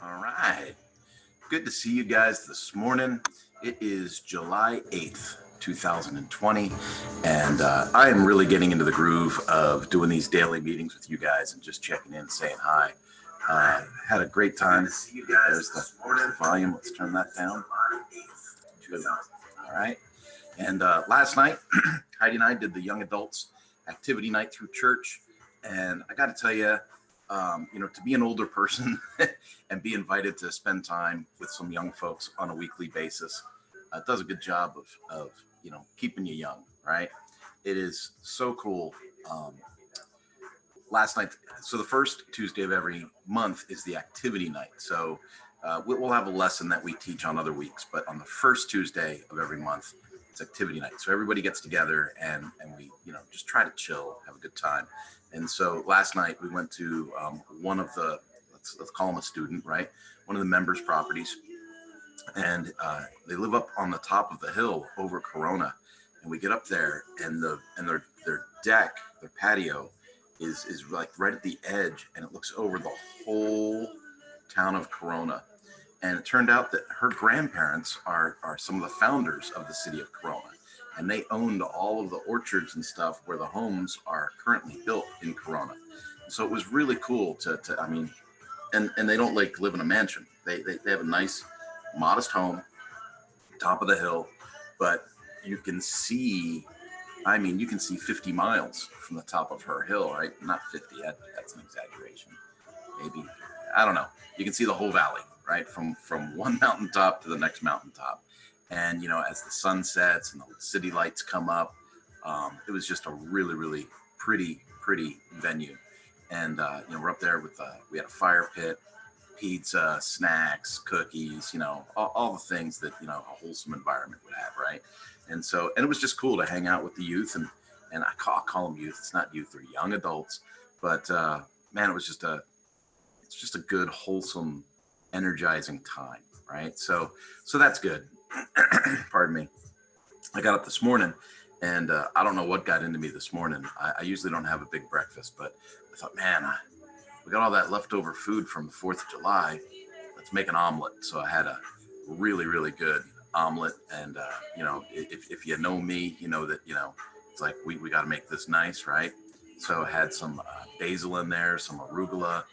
All right. Good to see you guys this morning. It is July 8th, 2020, and I am really getting into the groove of doing these daily meetings with you guys and just checking in, saying hi. Had a great time. There's the volume. Let's turn that down. Good. All right. And last night, Heidi and I did the young adults activity night through church. And I got to tell you, to be an older person and be invited to spend time with some young folks on a weekly basis, does a good job of keeping you young, right? It is so cool. Um, Last night, so the first Tuesday of every month is the activity night. So we'll have a lesson that we teach on other weeks, but on the first Tuesday of every month, it's activity night. So everybody gets together and we, just try to chill, have a good time. And so last night we went to one of the, let's call him a student, right? One of the members' properties. And they live up on the top of the hill over Corona. And we get up there and their deck, their patio is like right at the edge, and it looks over the whole town of Corona. And it turned out that her grandparents are some of the founders of the city of Corona, and they owned all of the orchards and stuff where the homes are currently built in Corona. So it was really cool to I mean, and they don't like live in a mansion. They have a nice, modest home, top of the hill, but you can see, you can see 50 miles from the top of her hill, right? Not 50, that's an exaggeration. Maybe, I don't know. You can see the whole valley, right? From one mountaintop to the next mountaintop. And, as the sun sets and the city lights come up, it was just a really, really pretty venue. And, we're up there with, we had a fire pit, pizza, snacks, cookies, all the things that, a wholesome environment would have, right? And it was just cool to hang out with the youth and I'll call them youth. It's not youth, they're young adults, but man, it's just a good, wholesome, energizing time, right? So that's good. Pardon me. I got up this morning and I don't know what got into me this morning. I usually don't have a big breakfast, but I thought, man, we got all that leftover food from the 4th of July. Let's make an omelet. So I had a really, really good omelet. And, if you know me, you know that, it's like we got to make this nice, right? So I had some basil in there, some arugula,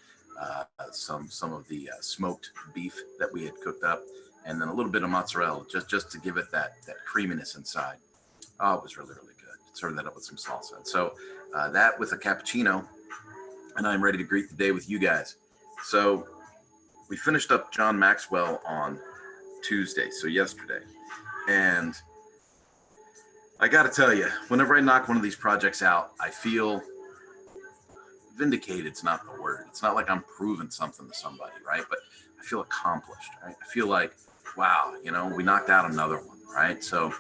some of the smoked beef that we had cooked up, and then a little bit of mozzarella just to give it that creaminess inside. Oh, it was really, really good. Serve that up with some salsa. And so that with a cappuccino, and I'm ready to greet the day with you guys. So we finished up John Maxwell on Tuesday, so yesterday. And I got to tell you, whenever I knock one of these projects out, I feel vindicated. It's not the word. It's not like I'm proving something to somebody, right? But I feel accomplished, right? I feel like, wow, we knocked out another one, right? So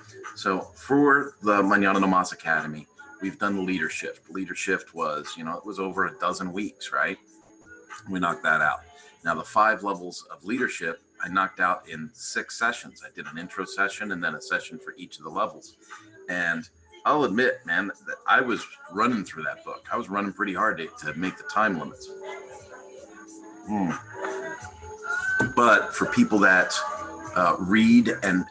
for the Mañana Academy, we've done the leader shift. Leader shift was, it was over a dozen weeks, right? We knocked that out. Now, the 5 levels of leadership, I knocked out in 6 sessions. I did an intro session and then a session for each of the levels. And I'll admit, man, that I was running through that book. I was running pretty hard to make the time limits. But for people that read and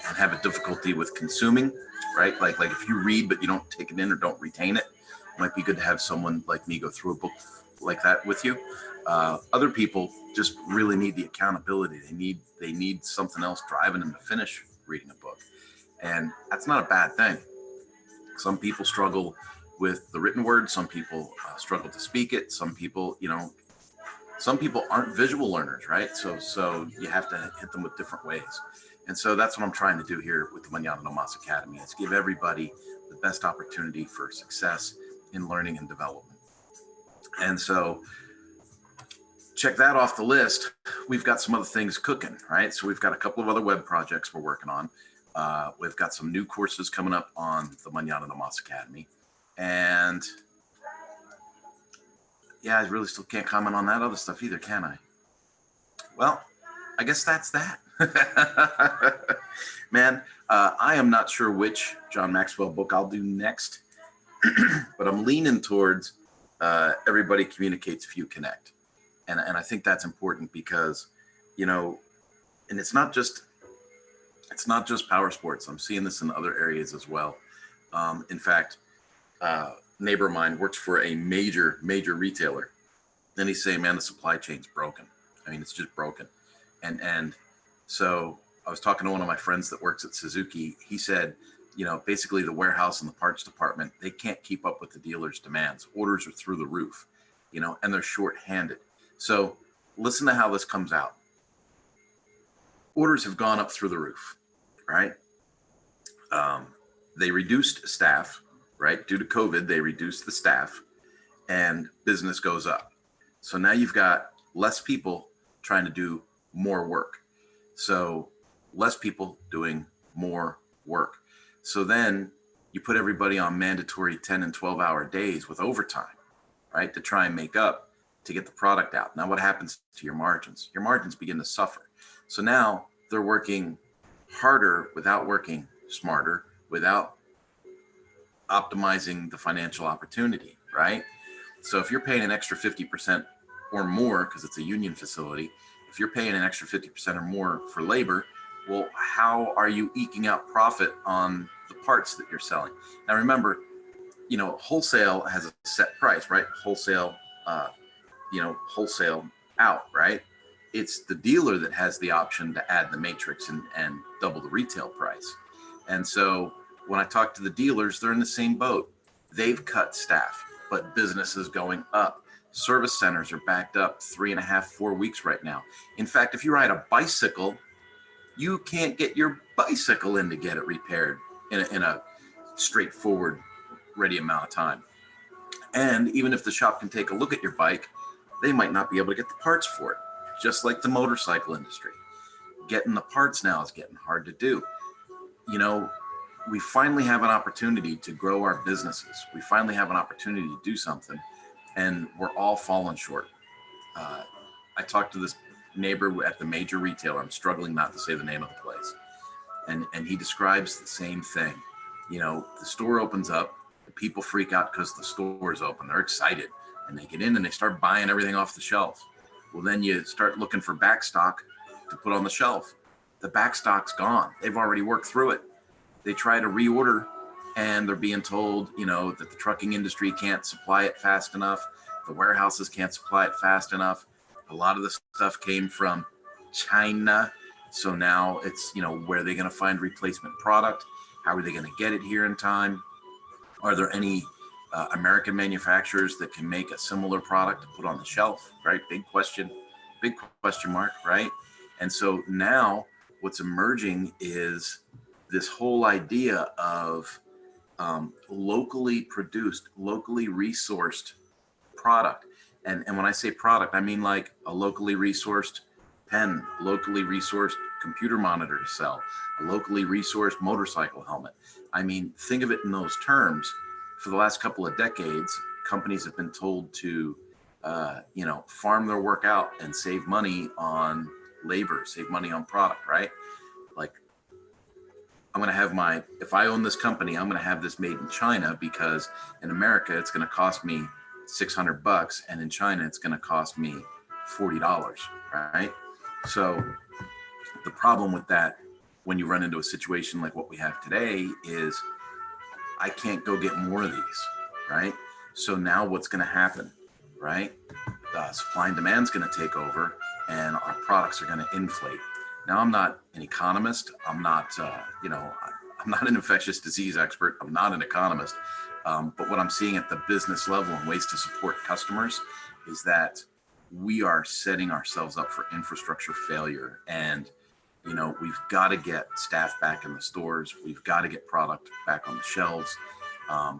have a difficulty with consuming, right? Like if you read but you don't take it in or don't retain it, it might be good to have someone like me go through a book like that with you. Other people just really need the accountability. They need something else driving them to finish reading a book, and that's not a bad thing. Some people struggle with the written word. Some people struggle to speak it. Some people, some people aren't visual learners, right? So you have to hit them with different ways. And so that's what I'm trying to do here with the Mañana Academy, is give everybody the best opportunity for success in learning and development. And so check that off the list. We've got some other things cooking, right? So we've got a couple of other web projects we're working on. We've got some new courses coming up on the Mañana Academy. And yeah, I really still can't comment on that other stuff either, can I? Well, I guess that's that. Man, I am not sure which John Maxwell book I'll do next, but I'm leaning towards Everybody Communicates, Few Connect. And I think that's important because, you know, and it's not just power sports. I'm seeing this in other areas as well. In fact, neighbor of mine works for a major retailer, and he's saying, man, the supply chain's broken. I mean, it's just broken. And so I was talking to one of my friends that works at Suzuki. He said, basically the warehouse and the parts department, they can't keep up with the dealers' demands. Orders are through the roof, and they're short-handed. So listen to how this comes out. Orders have gone up through the roof, right? They reduced staff, right? Due to COVID, they reduced the staff and business goes up. So now you've got less people trying to do more work. So less people doing more work. So then you put everybody on mandatory 10 and 12-hour days with overtime, right? To try and make up to get the product out. Now what happens to your margins? Your margins begin to suffer. So now they're working harder without working smarter, without optimizing the financial opportunity, right? So if you're paying an extra 50% or more, because it's a union facility, if you're paying an extra 50% or more for labor, well, how are you eking out profit on the parts that you're selling? Now remember, wholesale has a set price, right? Wholesale, wholesale out, right? It's the dealer that has the option to add the matrix and double the retail price. And so when I talk to the dealers, they're in the same boat. They've cut staff, but business is going up. Service centers are backed up 3.5, 4 weeks right now. In fact, if you ride a bicycle, you can't get your bicycle in to get it repaired in a straightforward, ready amount of time. And even if the shop can take a look at your bike, they might not be able to get the parts for it, just like the motorcycle industry. Getting the parts now is getting hard to do. We finally have an opportunity to grow our businesses. We finally have an opportunity to do something, and we're all falling short. I talked to this neighbor at the major retailer. I'm struggling not to say the name of the place. And he describes the same thing. The store opens up, the people freak out because the store is open. They're excited, and they get in and they start buying everything off the shelf. Well, then you start looking for back stock to put on the shelf. The back stock's gone. They've already worked through it. They try to reorder, and they're being told, that the trucking industry can't supply it fast enough. The warehouses can't supply it fast enough. A lot of the stuff came from China. So now it's, where are they going to find replacement product? How are they going to get it here in time? Are there any American manufacturers that can make a similar product to put on the shelf, right? Big question mark, right? And so now what's emerging is this whole idea of locally produced, locally resourced product. And when I say product, I mean like a locally resourced pen, locally resourced computer monitor to sell, a locally resourced motorcycle helmet. I mean, think of it in those terms. For the last couple of decades, companies have been told to, farm their work out and save money on labor, save money on product, right? Like, I'm going to have if I own this company, I'm going to have this made in China because in America, it's going to cost me $600, and in China, it's going to cost me $40, right? So the problem with that, when you run into a situation like what we have today, is I can't go get more of these, right? So now what's going to happen, right? Supply and demand is going to take over, and our products are going to inflate. Now, I'm not an economist. I'm not, I'm not an infectious disease expert. I'm not an economist. But what I'm seeing at the business level and ways to support customers is that we are setting ourselves up for infrastructure failure. And, we've got to get staff back in the stores. We've got to get product back on the shelves.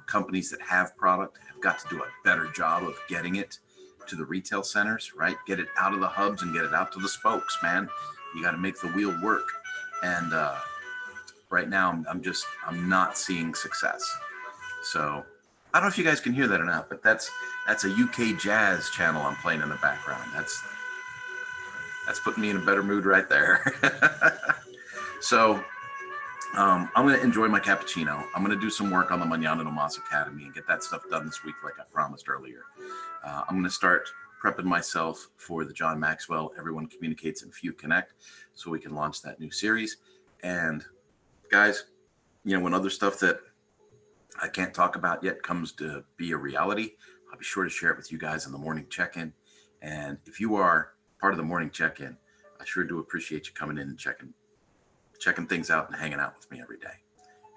Companies that have product have got to do a better job of getting it to the retail centers, right? Get it out of the hubs and get it out to the spokes, man. You got to make the wheel work. And right now, I'm not seeing success. So I don't know if you guys can hear that or not, but that's a UK jazz channel I'm playing in the background. That's putting me in a better mood right there. So I'm going to enjoy my cappuccino. I'm going to do some work on the Mañana Academy and get that stuff done this week like I promised earlier. I'm going to start prepping myself for the John Maxwell Everyone Communicates and Few Connect, so we can launch that new series. And guys, when other stuff that I can't talk about yet comes to be a reality, I'll be sure to share it with you guys in the morning check-in. And if you are part of the morning check-in, I sure do appreciate you coming in and checking things out and hanging out with me every day.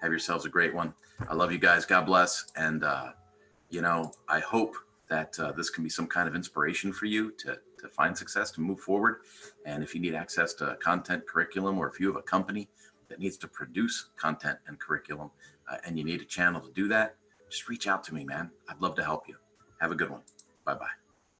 Have yourselves a great one. I love you guys. God bless. And, I hope that this can be some kind of inspiration for you to find success, to move forward. And if you need access to content curriculum, or if you have a company that needs to produce content and curriculum, and you need a channel to do that, just reach out to me, man. I'd love to help you. Have a good one. Bye-bye.